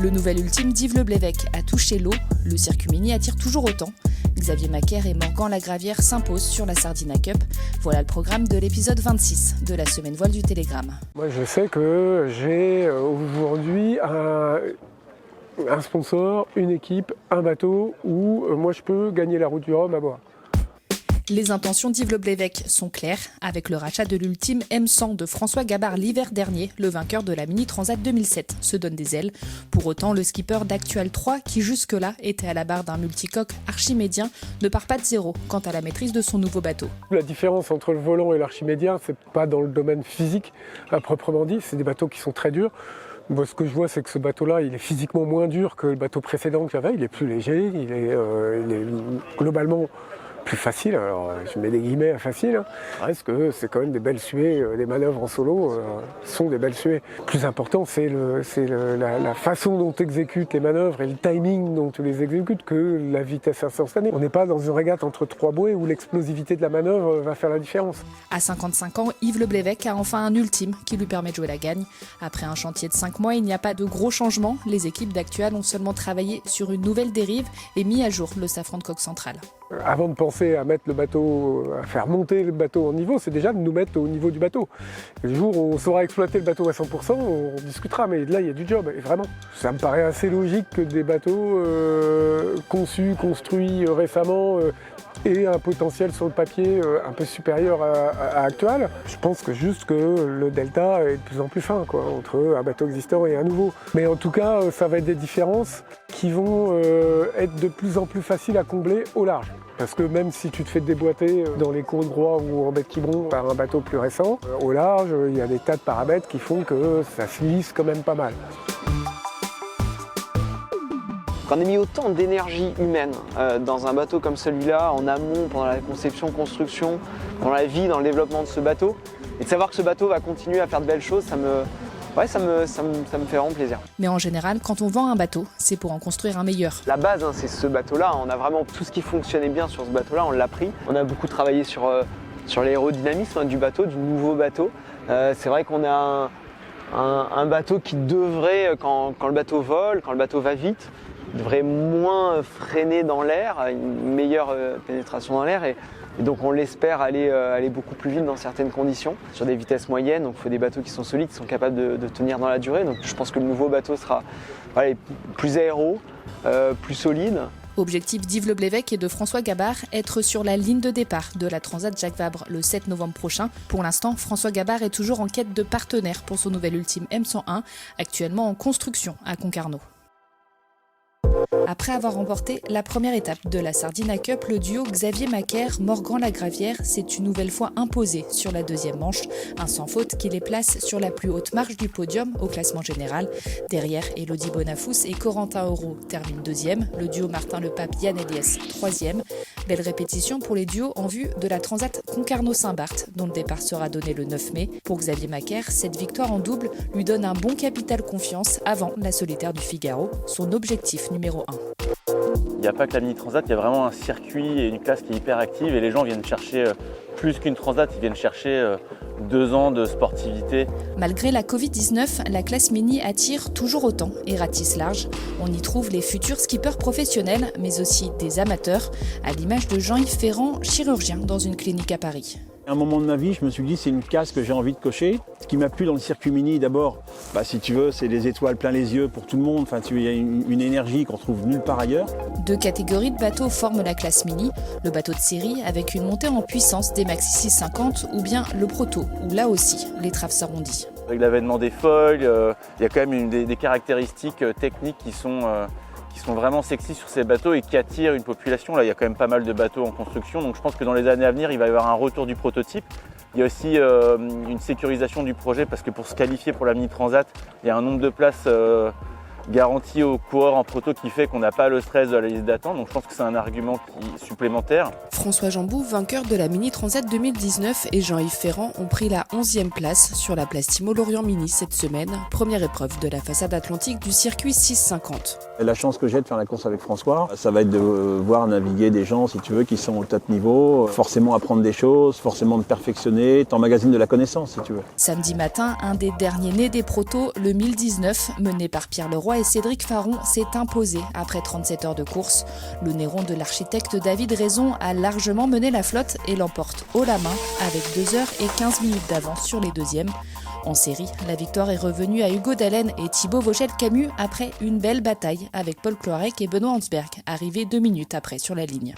Le nouvel ultime d'Yves Le Blévec a touché l'eau, le circuit mini attire toujours autant. Xavier Macaire et Morgan Lagravière s'imposent sur la Sardina Cup. Voilà le programme de l'épisode 26 de la Semaine Voile du Télégramme. Moi je sais que j'ai aujourd'hui un sponsor, une équipe, un bateau où moi je peux gagner la route du Rhum à bord. Les intentions d'Yves Le Blévec sont claires. Avec le rachat de l'ultime M100 de François Gabard l'hiver dernier, le vainqueur de la Mini Transat 2007 se donne des ailes. Pour autant, le skipper d'Actual 3, qui jusque-là était à la barre d'un multicoque archimédien, ne part pas de zéro quant à la maîtrise de son nouveau bateau. La différence entre le volant et l'archimédien, c'est pas dans le domaine physique à proprement dit, c'est des bateaux qui sont très durs. Moi, ce que je vois, c'est que ce bateau-là, il est physiquement moins dur que le bateau précédent que j'avais. Il est plus léger, il est globalement plus facile. Alors, je mets des guillemets à facile. Reste que c'est quand même des belles suées. Les manœuvres en solo sont des belles suées. Le plus important, c'est la façon dont tu exécutes les manœuvres et le timing dont tu les exécutes que la vitesse instantanée. On n'est pas dans une régate entre trois bouées où l'explosivité de la manœuvre va faire la différence. À 55 ans, Yves Le Blévec a enfin un ultime qui lui permet de jouer la gagne. Après un chantier de 5 mois, il n'y a pas de gros changements. Les équipes d'Actual ont seulement travaillé sur une nouvelle dérive et mis à jour le safran de coque centrale. Avant de penser à mettre le bateau, à faire monter le bateau en niveau, c'est déjà de nous mettre au niveau du bateau. Le jour où on saura exploiter le bateau à 100%, on discutera, mais là il y a du job, et vraiment. Ça me paraît assez logique que des bateaux conçus, construits récemment aient un potentiel sur le papier un peu supérieur à Actual. Je pense que juste que le delta est de plus en plus fin entre un bateau existant et un nouveau. Mais en tout cas, ça va être des différences qui vont être de plus en plus faciles à combler au large. Parce que même si tu te fais déboîter dans les cours de Groix ou en baie de Quiberon par un bateau plus récent, au large, il y a des tas de paramètres qui font que ça se lisse quand même pas mal. Quand on a mis autant d'énergie humaine dans un bateau comme celui-là, en amont, pendant la conception, construction, dans la vie, dans le développement de ce bateau, et de savoir que ce bateau va continuer à faire de belles choses, ça me fait vraiment plaisir. Mais en général, quand on vend un bateau, c'est pour en construire un meilleur. La base, c'est ce bateau-là. On a vraiment tout ce qui fonctionnait bien sur ce bateau-là, on l'a pris. On a beaucoup travaillé sur l'aérodynamisme du bateau, du nouveau bateau. C'est vrai qu'on a un bateau qui devrait, quand le bateau vole, quand le bateau va vite, devrait moins freiner dans l'air, une meilleure pénétration dans l'air. Et donc on l'espère aller beaucoup plus vite dans certaines conditions, sur des vitesses moyennes. Donc il faut des bateaux qui sont solides, qui sont capables de tenir dans la durée. Donc je pense que le nouveau bateau sera plus aéro, plus solide. Objectif d'Yves Le Blévec et de François Gabard, être sur la ligne de départ de la Transat Jacques Vabre le 7 novembre prochain. Pour l'instant, François Gabard est toujours en quête de partenaires pour son nouvel ultime M101, actuellement en construction à Concarneau. Après avoir remporté la première étape de la Sardina Cup, le duo Xavier Macaire, Morgan Lagravière s'est une nouvelle fois imposé sur la deuxième manche. Un sans faute qui les place sur la plus haute marche du podium au classement général. Derrière, Elodie Bonafous et Corentin Auro terminent deuxième. Le duo Martin Lepape-Yann Eliès troisième. Belle répétition pour les duos en vue de la Transat Concarneau-Saint-Barth, dont le départ sera donné le 9 mai. Pour Xavier Macaire, cette victoire en double lui donne un bon capital confiance avant la solitaire du Figaro, son objectif numéro 1. Il n'y a pas que la Mini Transat, il y a vraiment un circuit et une classe qui est hyper active et les gens viennent chercher plus qu'une Transat, ils viennent chercher 2 ans de sportivité. Malgré la Covid-19, la classe Mini attire toujours autant et ratisse large. On y trouve les futurs skippers professionnels, mais aussi des amateurs, à l'image de Jean-Yves Ferrand, chirurgien dans une clinique à Paris. À un moment de ma vie, je me suis dit c'est une case que j'ai envie de cocher. Ce qui m'a plu dans le circuit mini, d'abord, si tu veux, c'est les étoiles plein les yeux pour tout le monde. Enfin, il y a une énergie qu'on retrouve nulle part ailleurs. 2 catégories de bateaux forment la classe mini. Le bateau de série avec une montée en puissance des Maxi 650 ou bien le proto, où là aussi, l'étrave s'arrondit. Avec l'avènement des foils, il y a quand même des caractéristiques techniques qui sont vraiment sexy sur ces bateaux et qui attirent une population. Là, il y a quand même pas mal de bateaux en construction, donc je pense que dans les années à venir, il va y avoir un retour du prototype. Il y a aussi une sécurisation du projet parce que pour se qualifier pour la Mini Transat, il y a un nombre de places garanties aux coureurs en proto qui fait qu'on n'a pas le stress de la liste d'attente. Donc je pense que c'est un argument supplémentaire. François Jambou, vainqueur de la Mini Transat 2019, et Jean-Yves Ferrand ont pris la 11e place sur la place Timo Lorient Mini cette semaine, première épreuve de la façade atlantique du circuit 650. La chance que j'ai de faire la course avec François, ça va être de voir naviguer des gens, si tu veux, qui sont au top niveau, forcément apprendre des choses, forcément de perfectionner, t'emmagasines de la connaissance, si tu veux. Samedi matin, un des derniers nés des protos, le 1019, mené par Pierre Leroy et Cédric Faron, s'est imposé après 37 heures de course. Le Néron de l'architecte David Raison a largement mené la flotte et l'emporte haut la main avec 2 heures et 15 minutes d'avance sur les deuxièmes. En série, la victoire est revenue à Hugo Dallène et Thibaut Vauchel-Camus après une belle bataille avec Paul Cloarec et Benoît Hansberg, arrivés 2 minutes après sur la ligne.